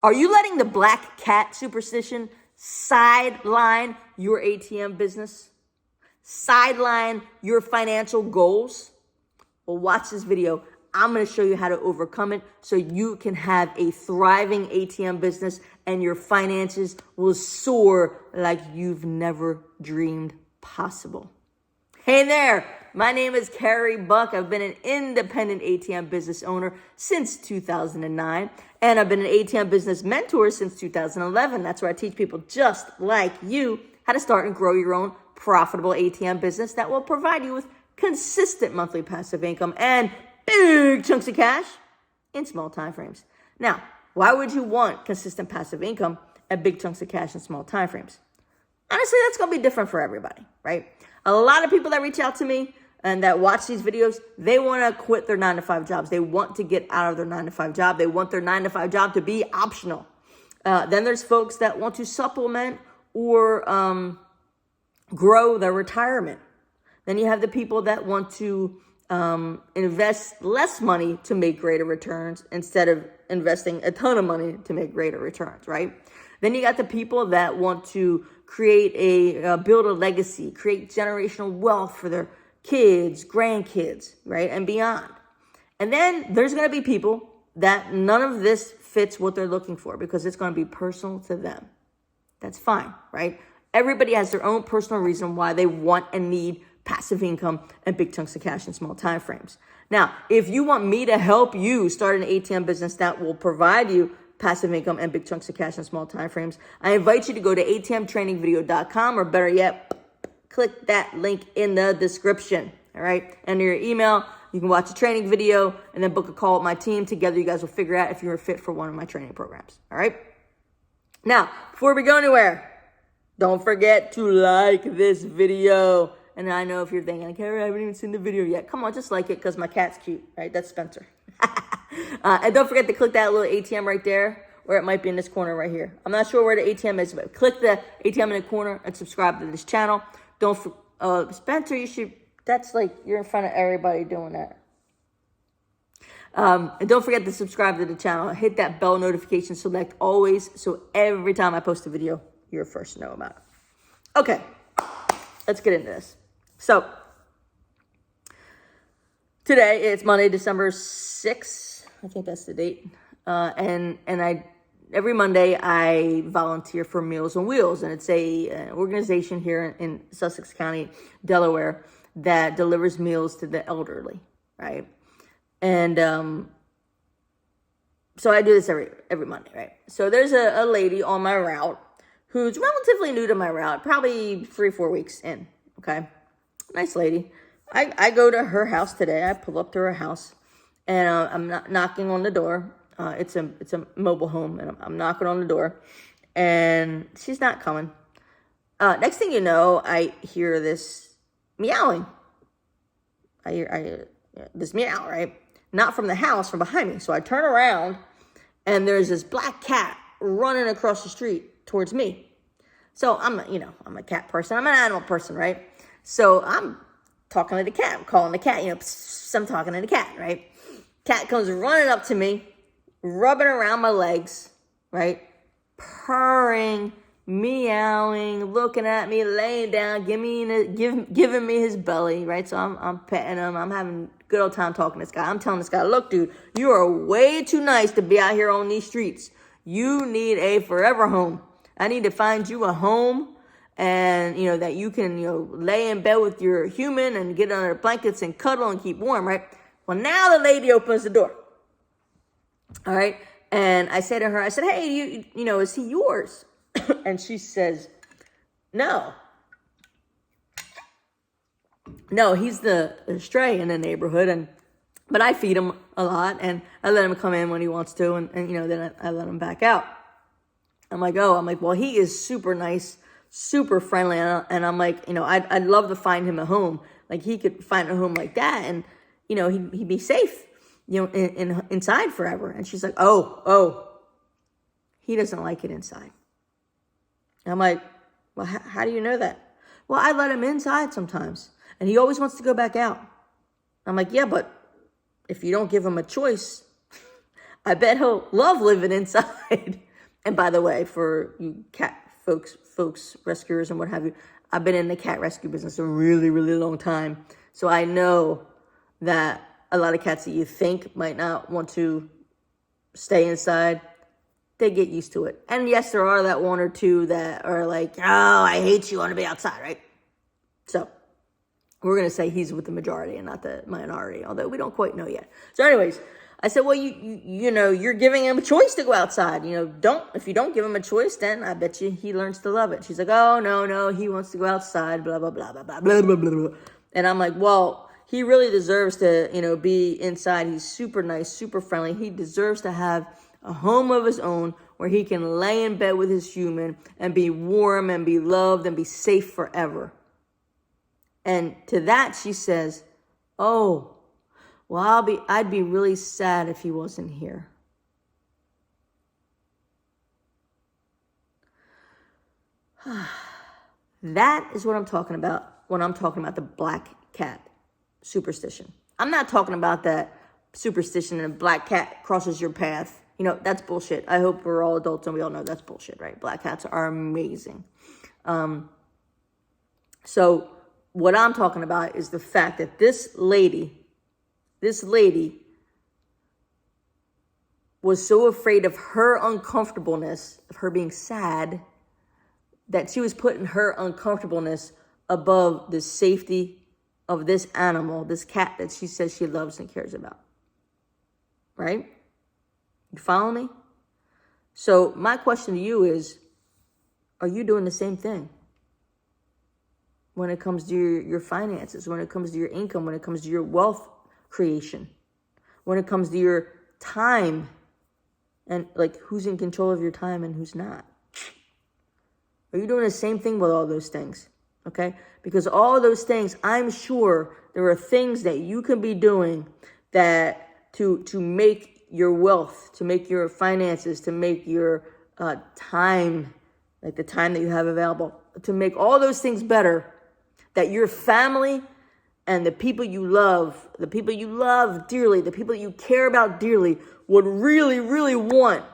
Are you letting the black cat superstition sideline your ATM business? Sideline your financial goals? Well, watch this video. I'm going to show you how to overcome it so you can have a thriving ATM business and your finances will soar like you've never dreamed possible. Hey there, my name is Carey Buck. I've been an independent ATM business owner since 2009, and I've been an ATM business mentor since 2011. That's where I teach people just like you how to start and grow your own profitable ATM business that will provide you with consistent monthly passive income and big chunks of cash in small time frames. Now, why would you want consistent passive income and big chunks of cash in small time frames? Honestly, that's going to be different for everybody, right? A lot of people that reach out to me and that watch these videos, they want to quit their 9-to-5 jobs. They want to get out of their 9-to-5 job. They want their 9-to-5 job to be optional. Then there's folks that want to supplement or grow their retirement. Then you have the people that want to invest less money to make greater returns instead of investing a ton of money to make greater returns, right? Then you got the people that want to create build a legacy, create generational wealth for their kids, grandkids, right? And beyond. And then there's going to be people that none of this fits what they're looking for because it's going to be personal to them. That's fine, right? Everybody has their own personal reason why they want and need passive income and big chunks of cash in small time frames. Now, if you want me to help you start an ATM business that will provide you passive income and big chunks of cash in small time frames, I invite you to go to atmtrainingvideo.com, or better yet, click that link in the description. All right. Enter your email. You can watch a training video and then book a call with my team. Together, you guys will figure out if you're a fit for one of my training programs. All right. Now, before we go anywhere, don't forget to like this video. And I know if you're thinking, Carey, I haven't even seen the video yet. Come on, just like it because my cat's cute, right? That's Spencer. And don't forget to click that little ATM right there, or it might be in this corner right here. I'm not sure where the ATM is, but click the ATM in the corner and subscribe to this channel. Spencer, you should, that's like, you're in front of everybody doing that. And don't forget to subscribe to the channel. Hit that bell notification select always, so every time I post a video, you're first to know about it. Okay, let's get into this. So, today it's Monday, December 6th. I think that's the date. And every Monday I volunteer for Meals on Wheels, and it's an organization here in Sussex County, Delaware, that delivers meals to the elderly, right? And so I do this every Monday, right? So there's a lady on my route who's relatively new to my route, probably 3-4 weeks in, okay? Nice lady. I go to her house today. I pull up to her house, and I'm not knocking on the door. It's a mobile home, and I'm knocking on the door, and she's not coming. Next thing you know, I hear this meowing. I hear this meow, right? Not from the house, from behind me. So I turn around, and there's this black cat running across the street towards me. So I'm a cat person. I'm an animal person, right? So I'm talking to the cat. I'm calling the cat, psst, I'm talking to the cat, right? Cat comes running up to me, rubbing around my legs, right? Purring, meowing, looking at me, laying down, giving me his belly, right? So I'm petting him. I'm having a good old time talking to this guy. I'm telling this guy, look, dude, you are way too nice to be out here on these streets. You need a forever home. I need to find you a home, and, that you can, lay in bed with your human and get under blankets and cuddle and keep warm, right? Well, now the lady opens the door. All right. And I said to her, hey, is he yours? And she says, no, he's the stray in the neighborhood. But I feed him a lot, and I let him come in when he wants to. And then I let him back out. I'm like, well, he is super nice, super friendly. And I'm like, I'd love to find him a home. Like, he could find a home like that, and, he'd be safe, inside forever. And she's like, oh, he doesn't like it inside. And I'm like, well, how do you know that? Well, I let him inside sometimes, and he always wants to go back out. I'm like, yeah, but if you don't give him a choice, I bet he'll love living inside. And by the way, for you cat folks, rescuers and what have you, I've been in the cat rescue business a really, really long time. So I know that a lot of cats that you think might not want to stay inside, they get used to it. And yes, there are that one or two that are like, oh, I hate you, I want to be outside, right? So we're going to say he's with the majority and not the minority, although we don't quite know yet. So anyways, I said, well, you know, you're giving him a choice to go outside. You know, if you don't give him a choice, then I bet you he learns to love it. She's like, oh, no, he wants to go outside, blah, blah, blah, blah, blah, blah, blah, blah, blah. And I'm like, well, he really deserves to, you know, be inside. He's super nice, super friendly. He deserves to have a home of his own where he can lay in bed with his human and be warm and be loved and be safe forever. And to that, she says, oh, well, I'd be really sad if he wasn't here. That is what I'm talking about when I'm talking about the black cat superstition. I'm not talking about that superstition and a black cat crosses your path. You know, that's bullshit. I hope we're all adults and we all know that's bullshit, right? Black cats are amazing. So what I'm talking about is the fact that this lady was so afraid of her uncomfortableness, of her being sad, that she was putting her uncomfortableness above the safety of this animal, this cat that she says she loves and cares about. Right? You follow me? So my question to you is, are you doing the same thing? When it comes to your finances, when it comes to your income, when it comes to your wealth creation, when it comes to your time, and like who's in control of your time and who's not. Are you doing the same thing with all those things? Okay? Because all those things, I'm sure there are things that you can be doing that to make your wealth, to make your finances, to make your time, like the time that you have available, to make all those things better, that your family and the people you love dearly, the people you care about dearly would really, really want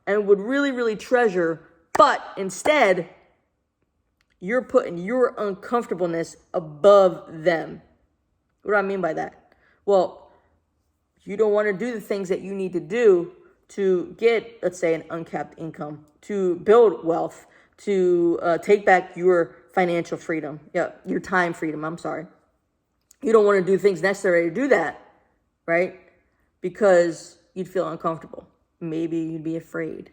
and would really, really treasure. But instead, you're putting your uncomfortableness above them. What do I mean by that? Well, you don't want to do the things that you need to do to get, let's say, an uncapped income, to build wealth, to take back your financial freedom, your time freedom, I'm sorry. You don't want to do things necessary to do that, right? Because you'd feel uncomfortable. Maybe you'd be afraid.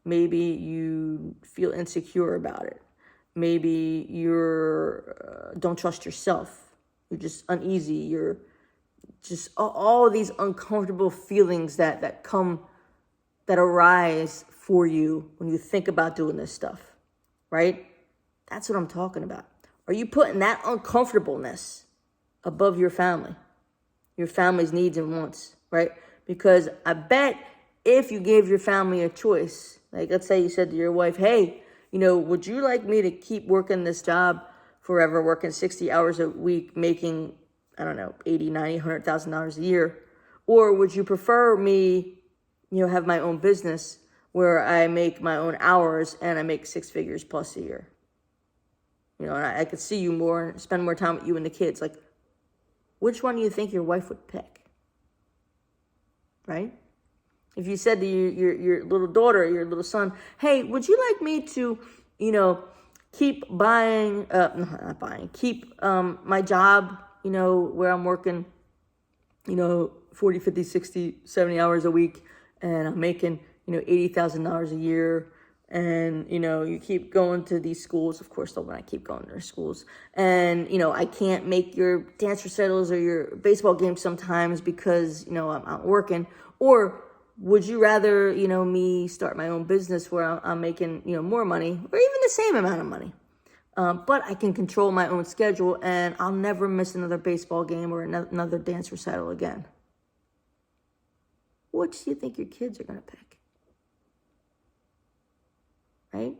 Maybe you feel insecure about it. Maybe you're don't trust yourself. You're just uneasy. You're just all of these uncomfortable feelings that arise for you when you think about doing this stuff, right? That's what I'm talking about. Are you putting that uncomfortableness above your family's needs and wants, right? Because I bet if you gave your family a choice, like let's say you said to your wife, hey, you know, would you like me to keep working this job forever, working 60 hours a week, making, I don't know, $80,000, $90,000, $100,000 a year? Or would you prefer me, you know, have my own business where I make my own hours and I make 6 figures plus a year? You know, and I could see you more and spend more time with you and the kids. Like, which one do you think your wife would pick? Right? If you said to your little daughter, your little son, hey, would you like me to, you know, keep my job, you know, where I'm working, you know, 40, 50, 60, 70 hours a week, and I'm making, you know, $80,000 a year, and, you know, you keep going to these schools. Of course, they'll want to keep going to their schools. And, you know, I can't make your dance recitals or your baseball games sometimes because, you know, I'm working. Or would you rather, you know, me start my own business where I'm making, you know, more money or even the same amount of money? But I can control my own schedule and I'll never miss another baseball game or another dance recital again. Which do you think your kids are going to pick? Right?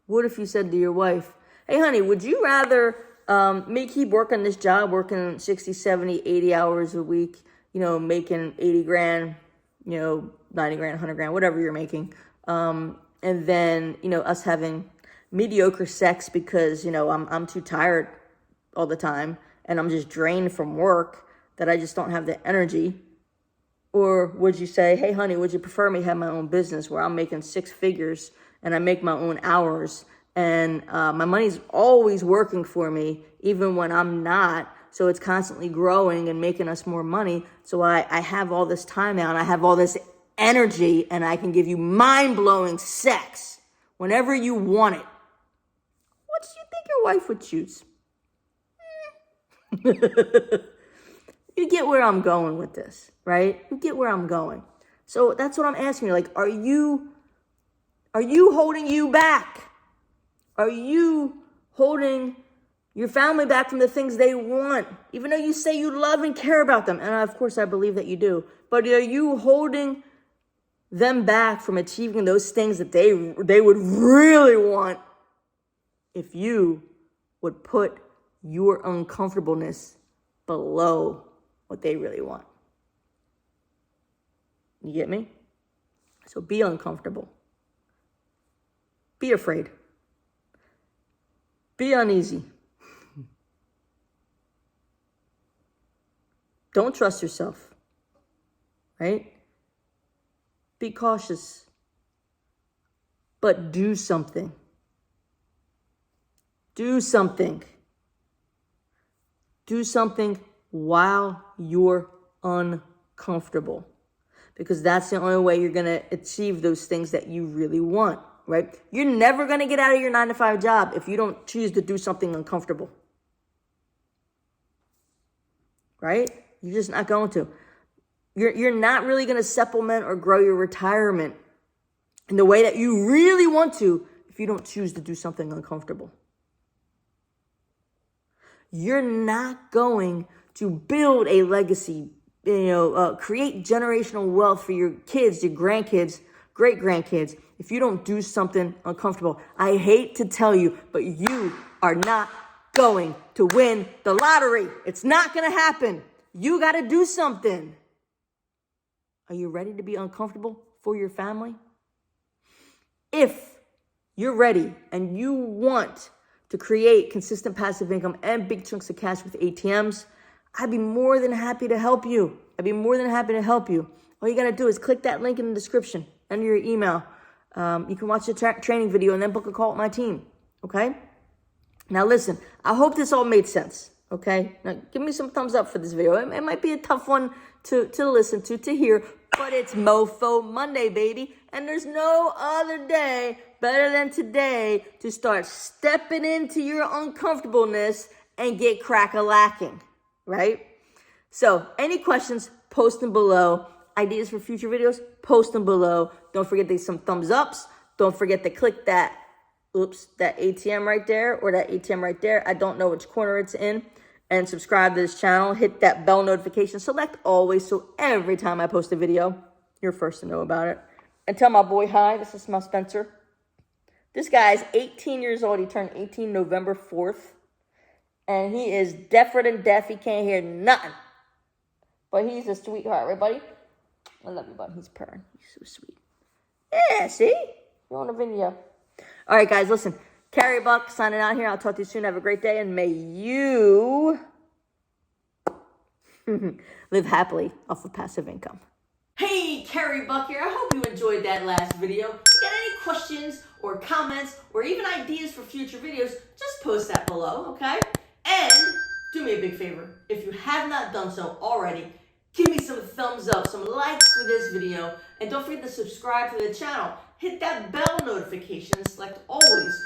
What if you said to your wife, hey, honey, would you rather me keep working this job, working 60, 70, 80 hours a week, you know, making 80 grand, 90 grand, 100 grand, whatever you're making. And then, us having mediocre sex because, I'm too tired all the time and I'm just drained from work that I just don't have the energy. Or would you say, hey, honey, would you prefer me have my own business where I'm making 6 figures and I make my own hours and my money's always working for me even when I'm not. So it's constantly growing and making us more money. So I have all this time now and I have all this energy and I can give you mind-blowing sex whenever you want it. What do you think your wife would choose? You get where I'm going with this, right? You get where I'm going. So that's what I'm asking you. Like, are you holding you back? Are you holding your family back from the things they want, even though you say you love and care about them? And of course, I believe that you do. But are you holding them back from achieving those things that they would really want if you would put your uncomfortableness below what they really want? You get me? So be uncomfortable. Be afraid. Be uneasy. Don't trust yourself, right? Be cautious, but do something. Do something. Do something while you're uncomfortable, because that's the only way you're going to achieve those things that you really want, right? You're never going to get out of your 9-to-5 job if you don't choose to do something uncomfortable, right? You're just not going to. You're not really going to supplement or grow your retirement in the way that you really want to if you don't choose to do something uncomfortable. You're not going to build a legacy, create generational wealth for your kids, your grandkids, great-grandkids, if you don't do something uncomfortable. I hate to tell you, but you are not going to win the lottery. It's not going to happen. You got to do something. Are you ready to be uncomfortable for your family? If you're ready and you want to create consistent passive income and big chunks of cash with ATMs, I'd be more than happy to help you. All you got to do is click that link in the description, enter your email. You can watch the training video and then book a call with my team, okay? Now listen, I hope this all made sense, okay? Now give me some thumbs up for this video. It might be a tough one to listen to hear, but it's Mofo Monday, baby. And there's no other day better than today to start stepping into your uncomfortableness and get crack-a-lacking, right? So any questions, post them below. Ideas for future videos, post them below. Don't forget to give some thumbs ups. Don't forget to click that ATM right there or that ATM right there. I don't know which corner it's in. And subscribe to this channel. Hit that bell notification. Select always so every time I post a video, you're first to know about it. And tell my boy hi. This is my Spencer. This guy is 18 years old. He turned 18 November 4th. And he is deafer than deaf. He can't hear nothing. But he's a sweetheart, right, buddy? I love you, bud. He's purring. He's so sweet. Yeah, see? You're on a video. All right, guys, listen. Carey Buck signing out here. I'll talk to you soon. Have a great day. And may you live happily off of passive income. Hey, Carey Buck here. I hope you enjoyed that last video. If you got any questions or comments or even ideas for future videos, just post that below, okay? And do me a big favor. If you have not done so already, give me some thumbs up, some likes for this video, and don't forget to subscribe to the channel. Hit that bell notification and select always